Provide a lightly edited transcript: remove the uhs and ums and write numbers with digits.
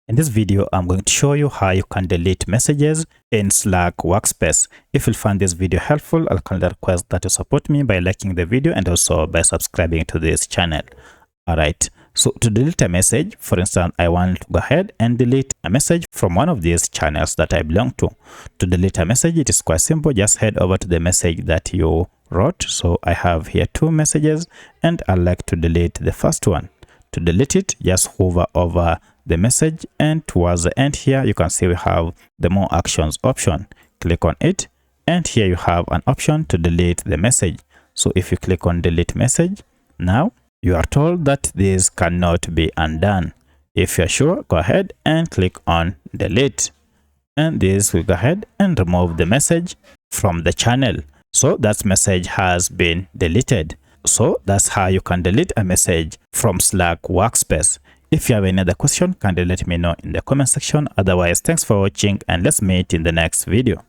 In this video, I'm going to show you how you can delete messages in Slack Workspace. If you find this video helpful, I'll kindly request that you support me by liking the video and also by subscribing to this channel. Alright, so to delete a message, for instance, I want to go ahead and delete a message from one of these channels that I belong to. To delete a message, it is quite simple. Just head over to the message that you wrote. So I have here 2 messages and I'd like to delete the first one. To delete it, just hover over the message, and towards the end here you can see we have the more actions option. Click on it, and here you have an option to delete the message. So if you click on delete message, now you are told that this cannot be undone. If you're sure, go ahead and click on delete, and this will go ahead and remove the message from the channel. So that message has been deleted. So that's how you can delete a message from Slack Workspace. If you have any other question, kindly let me know in the comment section. Otherwise, thanks for watching and let's meet in the next video.